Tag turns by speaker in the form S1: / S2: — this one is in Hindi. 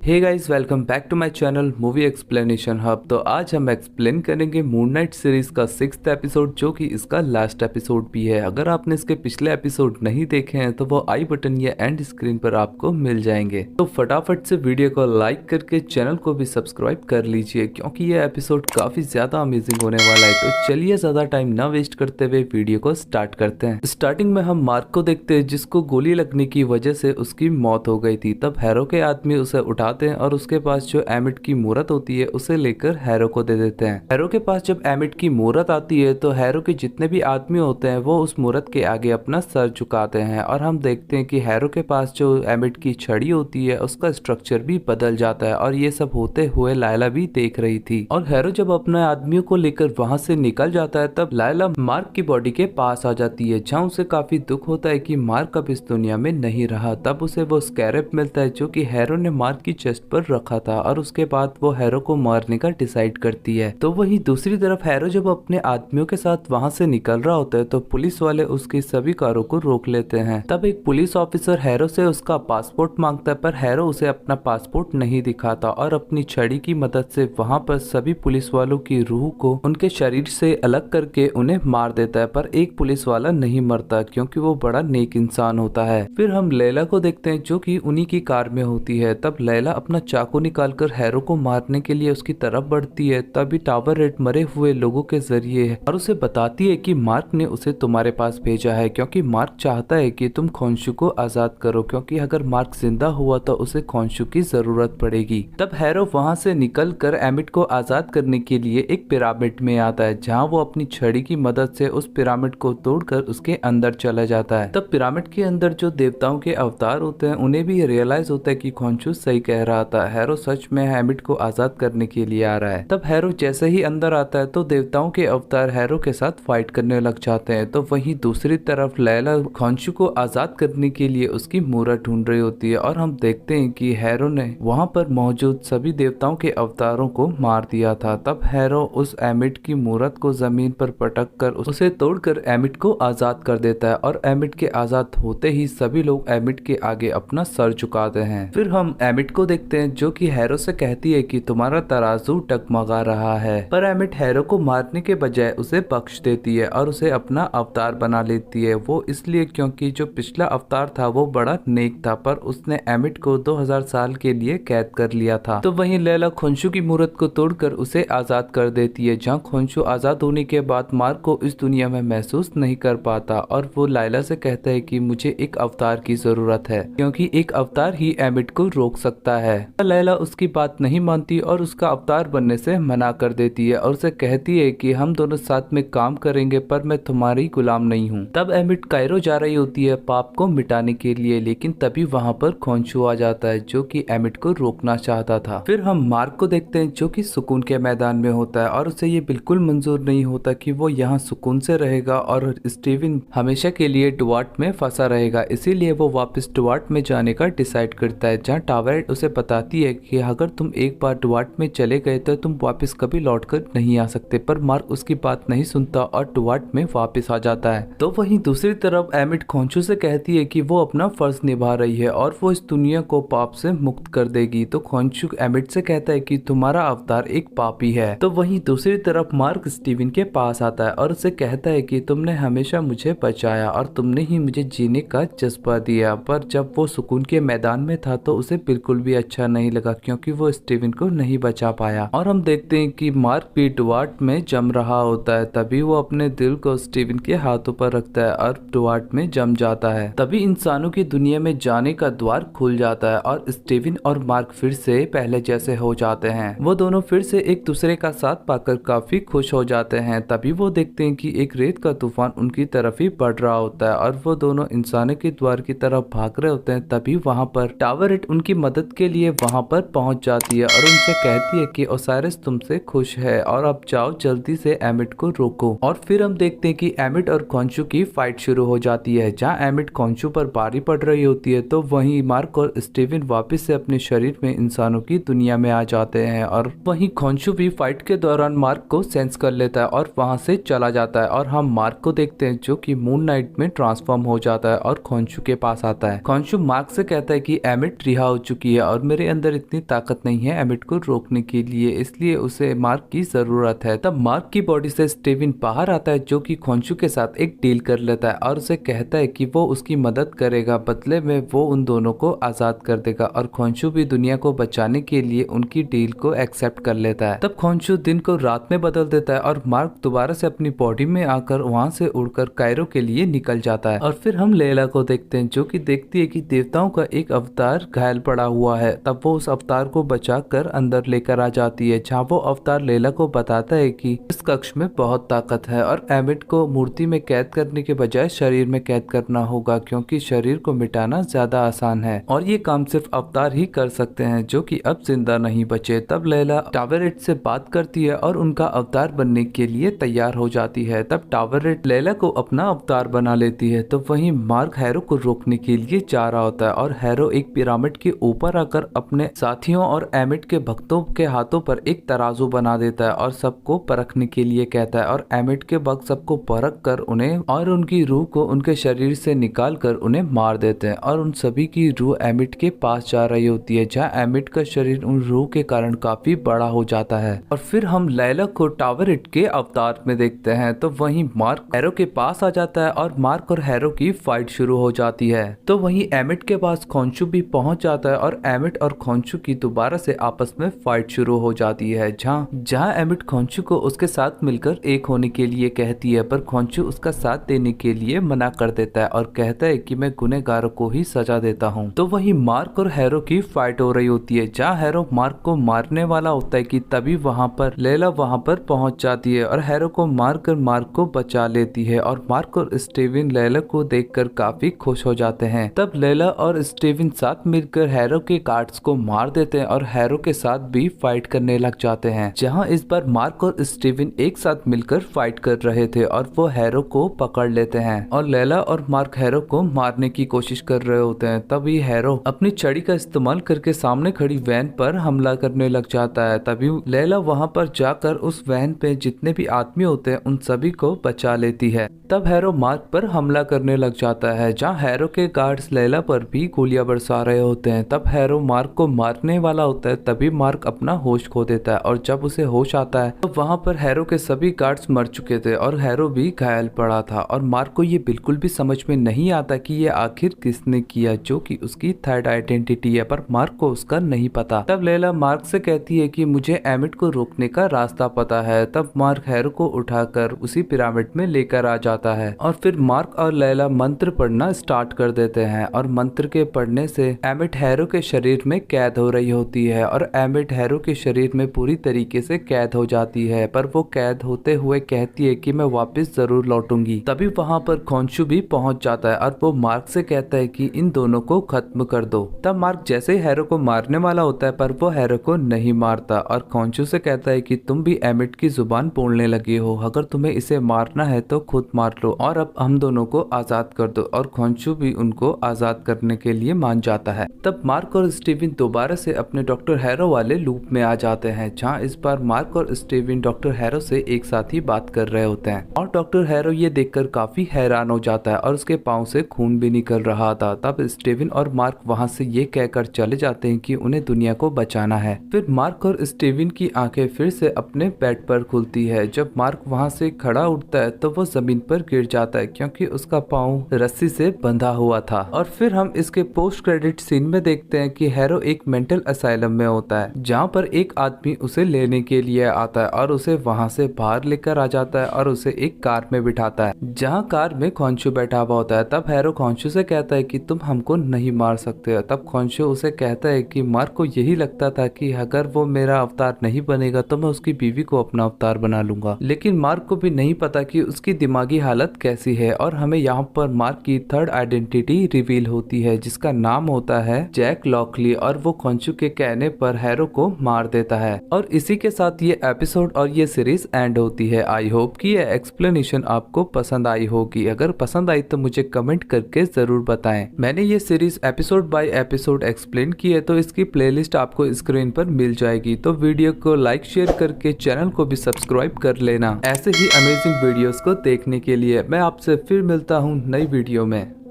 S1: Hey guys, welcome back to my channel movie explanation hub. तो आज हम एक्सप्लेन करेंगे मून नाइट सीरीज का 6th एपिसोड, जो कि इसका लास्ट एपिसोड भी है। अगर आपने इसके पिछले एपिसोड नहीं देखे हैं तो वो आई बटन या एंड स्क्रीन पर आपको मिल जाएंगे। तो फटाफट से वीडियो को लाइक करके चैनल को भी सब्सक्राइब कर लीजिए, क्योंकि ये एपिसोड काफी ज्यादा अमेजिंग होने वाला है। तो चलिए ज्यादा टाइम ना वेस्ट करते हुए वीडियो को स्टार्ट करते हैं। स्टार्टिंग में हम मार्क को देखते हैं, जिसको गोली लगने की वजह से उसकी मौत हो गई थी। तब हैरो के आदमी उसे उठाते हैं और उसके पास जो एमिट की मूरत होती है उसे लेकर हैरो को दे देते हैं। हैरो के पास जब एमिट की मूरत आती है तो हैरो के जितने भी आदमी होते हैं वो उस मूरत के आगे अपना सर झुकाते हैं, और हम देखते हैं कि हैरो के पास जो एमिट की छड़ी होती है उसका स्ट्रक्चर भी बदल जाता है। और ये सब होते हुए लायला भी देख रही थी। और हैरो जब अपने आदमियों को लेकर वहां से निकल जाता है तब लायला मार्क की बॉडी के पास आ जाती है, जहाँ उसे काफी दुख होता है कि मार्क अब इस दुनिया में नहीं रहा। तब उसे वो स्कैरेब मिलता है जो कि हैरो ने मार्क की चेस्ट पर रखा था, और उसके बाद वो हैरो को मारने का डिसाइड करती है। तो वहीं दूसरी तरफ हैरो जब अपने आदमियों के साथ वहां से निकल रहा होता है तो पुलिस वाले उसकी सभी कारों को रोक लेते हैं। तब एक पुलिस ऑफिसर हैरो से उसका पासपोर्ट मांगता है, पर हैरो उसे अपना पासपोर्ट नहीं दिखाता और अपनी छड़ी की मदद से वहां पर सभी पुलिस वालों की रूह को उनके शरीर से अलग करके उन्हें मार देता है। पर एक पुलिस वाला नहीं मरता, क्योंकि वो बड़ा नेक इंसान होता है। फिर हम लैला को देखते हैं, जो कि उन्हीं की कार में होती है। तब लैला अपना चाकू निकालकर हैरो को मारने के लिए उसकी तरफ बढ़ती है। तभी टावर रेड मरे हुए लोगों के जरिए और उसे बताती है कि मार्क ने उसे तुम्हारे पास भेजा है, क्योंकि मार्क चाहता है कि तुम खोंशु को आजाद करो, क्योंकि अगर मार्क जिंदा हुआ तो उसे खोंशु की जरूरत पड़ेगी। तब हैरो वहां से निकल कर एमिट को आजाद करने के लिए एक पिरामिड में आता है, जहाँ वो अपनी छड़ी की मदद से उस पिरामिड को तोड़कर उसके अंदर चला जाता है। तब पिरामिड के अंदर जो देवताओं के अवतार होते हैं उन्हें भी रियलाइज होता है कि खोंशु सही कह रहा था, हैरो सच में एमिट को आजाद करने के लिए आ रहा है। तब हैरो जैसे ही अंदर आता है तो देवताओं के अवतार हैरो के साथ फाइट करने लग जाते हैं। तो वहीं दूसरी तरफ लैला खोंशु को आजाद करने के लिए उसकी मूरत ढूंढ रही होती है, और हम देखते हैं कि हैरो ने वहां पर मौजूद सभी देवताओं के अवतारों को मार दिया था। तब हैरो उस एमिट की मूरत को जमीन पर पटक कर उसे तोड़कर एमिट को आजाद कर देता है, और एमिट के आजाद होते ही सभी लोग एमिट के आगे अपना सर झुकाते हैं। फिर हम एमिट को देखते हैं, जो कि हैरो से कहती है कि तुम्हारा तराजू टगमगा रहा है। पर एमिट हैरो को मारने के बजाय उसे बख्श देती है और उसे अपना अवतार बना लेती है। वो इसलिए क्योंकि जो पिछला अवतार था वो बड़ा नेक था, पर उसने एमिट को 2000 साल के लिए कैद कर लिया था। तो वहीं लैला खोंशु की मूरत को तोड़कर उसे आजाद कर देती है, जहाँ खोंशु आजाद होने के बाद मार्क को इस दुनिया में महसूस नहीं कर पाता, और वो लायला से कहता है कि मुझे एक अवतार की जरूरत है, क्योंकि एक अवतार ही एमिट को रोक सकता है। लैला उसकी बात नहीं मानती और उसका अवतार बनने से मना कर देती है, और उसे कहती है कि हम दोनों साथ में काम करेंगे, पर मैं तुम्हारी गुलाम नहीं हूँ। तब एमिट कायरो जा रही होती है पाप को मिटाने के लिए, लेकिन तभी वहाँ पर खोंशु आ जाता है, जो कि एमिट को रोकना चाहता था। फिर हम मार्क को देखते हैं, जो कि सुकून के मैदान में होता है, और उसे ये बिल्कुल मंजूर नहीं होता कि वो यहाँ सुकून से रहेगा और स्टीवन हमेशा के लिए डुआर्ट में फंसा रहेगा। इसीलिए वो वापस डुआर्ट में जाने का डिसाइड करता है, जहाँ टावर उसे बताती है कि अगर तुम एक बार डुआर्ट में चले गए तो तुम वापस कभी लौटकर नहीं आ सकते। पर मार्क उसकी बात नहीं सुनता और डुआर्ट में वापस आ जाता है। तो वहीं दूसरी तरफ एमिट खोंशु से कहती है कि वो अपना फर्ज निभा रही है और वो इस दुनिया को पाप से मुक्त कर देगी। तो खोंशु एमिट से कहता है कि तुम्हारा अवतार एक पापी है। तो वहीं दूसरी तरफ मार्क स्टीवन के पास आता है और उसे कहता है कि तुमने हमेशा मुझे बचाया और तुमने ही मुझे जीने का जज्बा दिया। पर जब वो सुकून के मैदान में था तो उसे बिल्कुल भी अच्छा नहीं लगा, क्योंकि वो स्टीवन को नहीं बचा पाया। और हम देखते हैं कि मार्क भी डुआर्ट में जम रहा होता है। तभी वो अपने दिल को स्टीवन के हाथों पर रखता है और डुआर्ट में जम जाता है। तभी इंसानों की दुनिया में जाने का द्वार खुल जाता है और स्टीवन और मार्क फिर से पहले जैसे हो जाते हैं। वो दोनों फिर से एक दूसरे का साथ पाकर काफी खुश हो जाते हैं। तभी वो देखते हैं कि एक रेत का तूफान उनकी तरफ ही बढ़ रहा होता है और वो दोनों इंसानों के द्वार की तरफ भाग रहे होते हैं। तभी वहाँ पर टावर उनकी मदद के लिए वहाँ पर पहुँच जाती है और उनसे कहती है कि ओसाइरिस तुमसे खुश है और अब जाओ जल्दी से एमिट को रोको। और फिर हम देखते हैं कि एमिट और खोंशु की फाइट शुरू हो जाती है, जहाँ एमिट खोंशु पर भारी पड़ रही होती है। तो वहीं मार्क और स्टीवन वापस से अपने शरीर में इंसानों की दुनिया में आ जाते हैं, और वहीं खोंशु भी फाइट के दौरान मार्क को सेंस कर लेता है और वहां से चला जाता है। और हम मार्क को देखते हैं, जो कि मून नाइट में ट्रांसफॉर्म हो जाता है और खोंशु के पास आता है। खोंशु मार्क से कहता है कि एमिट रिहा हो चुकी है और मेरे अंदर इतनी ताकत नहीं है एमिट को रोकने के लिए, इसलिए उसे मार्क की जरूरत है। तब मार्क की बॉडी से स्टीवन बाहर आता है जो कि खोंचू के साथ एक डील कर लेता है और उसे कहता है कि वो उसकी मदद करेगा, बदले में वो उन दोनों को आजाद कर देगा और खोंचू भी दुनिया को बचाने के लिए उनकी डील को एक्सेप्ट कर लेता है। तब खोंचू दिन को रात में बदल देता है और मार्क दोबारा से अपनी बॉडी में आकर वहां से उड़कर कायरो के लिए निकल जाता है। और फिर हम लैला को देखते हैं जो कि देखती है कि देवताओं का एक अवतार घायल पड़ा हुआ है। तब वो उस अवतार को बचाकर अंदर लेकर आ जाती है, जहाँ वो अवतार लैला को बताता है कि इस कक्ष में बहुत ताकत है और एमिट को मूर्ति में कैद करने के बजाय शरीर में कैद करना होगा, क्योंकि शरीर को मिटाना ज्यादा आसान है और ये काम सिर्फ अवतार ही कर सकते हैं जो कि अब जिंदा नहीं बचे। तब लैला टावरेट से बात करती है और उनका अवतार बनने के लिए तैयार हो जाती है। तब टावरेट लैला को अपना अवतार बना लेती है। तो वहीं मार्क हैरो को रोकने के लिए जा रहा होता है और हैरो एक पिरामिड के ऊपर आकर अपने साथियों और एमिट के भक्तों के हाथों पर एक तराजू बना देता है और सबको परखने के लिए कहता है और एमिट के भक्त सबको परख कर उन्हें और उनकी रूह को उनके शरीर से निकाल कर उन्हें मार देते हैं और उन सभी की रूह एमिट के पास जा रही होती है, जहाँ एमिट का शरीर उन रूह के कारण काफी बड़ा हो जाता है। और फिर हम लैला को टावरेट के अवतार में देखते हैं। तो वहीं मार्क हैरो के पास आ जाता है और मार्क और हैरो की फाइट शुरू हो जाती है। तो वहीं एमिट के पास खोंचू भी पहुंच जाता है और एमिट और खोंचू की दोबारा से आपस में फाइट शुरू हो जाती है, जहां एमिट खोंचू को उसके साथ मिलकर एक होने के लिए कहती है, पर खोंचू उसका साथ देने के लिए मना कर देता है और कहता है कि मैं गुनहगारों को ही सजा देता हूं। तो वहीं मार्क और हैरो की फाइट हो रही होती है, जहां हैरो मार्क को मारने वाला होता है कि तभी वहां पर लैला वहां पर पहुंच जाती है और हैरो को मारकर मार्क को बचा लेती है और मार्क और स्टीवन लैला को देखकर काफी खुश हो जाते हैं। तब लैला और स्टीवन साथ मिलकर हैरो के गार्ड्स को मार देते हैं और हैरो के साथ भी फाइट करने लग जाते हैं, जहां इस बार मार्क और स्टीवन एक साथ मिलकर फाइट कर रहे थे और वो हैरो को पकड़ लेते हैं और लैला और मार्क हैरो को मारने की कोशिश कर रहे होते हैं। तभी हैरो अपनी छड़ी का इस्तेमाल करके सामने खड़ी वैन पर हमला करने लग जाता है। तभी लैला वहां पर जाकर उस वैन पे जितने भी आदमी होते हैं उन सभी को बचा लेती है। तब हैरो मार्क पर हमला करने लग जाता है, जहां हैरो के गार्ड्स लैला पर भी गोलियां बरसा रहे होते हैं। तब हैरो मार्क को मारने वाला होता है, तभी मार्क अपना होश खो देता है और जब उसे होश आता है तो वहां पर हैरो के सभी गार्ड्स मर चुके थे और हैरो भी घायल पड़ा था और मार्क को ये बिल्कुल भी समझ में नहीं आता कि ये आखिर किसने किया, जो कि उसकी थर्ड आइडेंटिटी है, पर मार्क को उसका नहीं पता। तब लैला मार्क से कहती है कि मुझे एमिट को रोकने का रास्ता पता है। तब मार्क हैरो को उठाकर उसी पिरामिड में लेकर आ जाता है और फिर मार्क और लैला मंत्र पढ़ना स्टार्ट कर देते हैं और मंत्र के पढ़ने से एमिट हैरो के शरीर में कैद हो रही होती है और एमिट हैरो के शरीर में पूरी तरीके से कैद हो जाती है, पर वो कैद होते हुए कहती है कि मैं वापस जरूर लौटूंगी। तभी वहां पर खोंचू भी पहुंच जाता है और वो मार्क से कहता है कि इन दोनों को खत्म कर दो। तब मार्क जैसे ही हैरो को मारने वाला होता है, पर वो हैरो को नहीं मारता और खोंचू से कहता है कि तुम भी एमिट की जुबान बोलने लगे हो, अगर तुम्हें इसे मारना है तो खुद मार लो और अब हम दोनों को आजाद कर दो। और खोंचू भी उनको आजाद करने के लिए मान जाता है। तब मार्क और स्टीवन दोबारा से अपने डॉक्टर हैरो वाले लूप में आ जाते हैं, जहाँ इस बार मार्क और स्टीवन डॉक्टर हैरो से एक साथ ही बात कर रहे होते हैं और डॉक्टर हैरो ये देखकर काफी हैरान हो जाता है और उसके पाँव से खून भी निकल रहा था। तब स्टीवन और मार्क वहाँ से ये कहकर चले जाते हैं कि उन्हें दुनिया को बचाना है। फिर मार्क और स्टीवन की आंखें फिर से अपने बेड पर खुलती है। जब मार्क वहाँ से खड़ा उठता है तो वो जमीन पर गिर जाता है क्योंकि उसका पाँव रस्सी से बंधा हुआ था। और फिर हम इसके पोस्ट क्रेडिट सीन में देखते हैं कि हैरो एक मेंटल असाइलम में होता है, जहाँ पर एक आदमी उसे लेने के लिए आता है और उसे वहाँ से बाहर लेकर आ जाता है और उसे एक कार में बिठाता है, जहाँ कार में खोंचू बैठा हुआ होता है। तब हैरो खोंचू से कहता है कि तुम हमको नहीं मार सकते। तब खोंचू उसे कहता है कि मार्क को यही लगता था कि अगर वो मेरा अवतार नहीं बनेगा तो मैं उसकी बीवी को अपना अवतार बना लूंगा, लेकिन मार्क को भी नहीं पता कि उसकी दिमागी हालत कैसी है। और हमें यहाँ पर मार्क की थर्ड आइडेंटिटी रिवील होती है, जिसका नाम होता है जैक लॉकली, और वो खोंचू के कहने पर हैरो को मार देता है। और इसी के साथ ये एपिसोड और ये सीरीज एंड होती है। आई होप कि ये एक्सप्लेनेशन आपको पसंद आई होगी। अगर पसंद आई तो मुझे कमेंट करके जरूर बताएं। मैंने ये series episode by episode explain की है, तो इसकी प्लेलिस्ट आपको स्क्रीन पर मिल जाएगी। तो वीडियो को लाइक शेयर करके चैनल को भी सब्सक्राइब कर लेना। ऐसे ही अमेजिंग वीडियोस को देखने के लिए मैं आपसे फिर मिलता हूँ नई वीडियो में।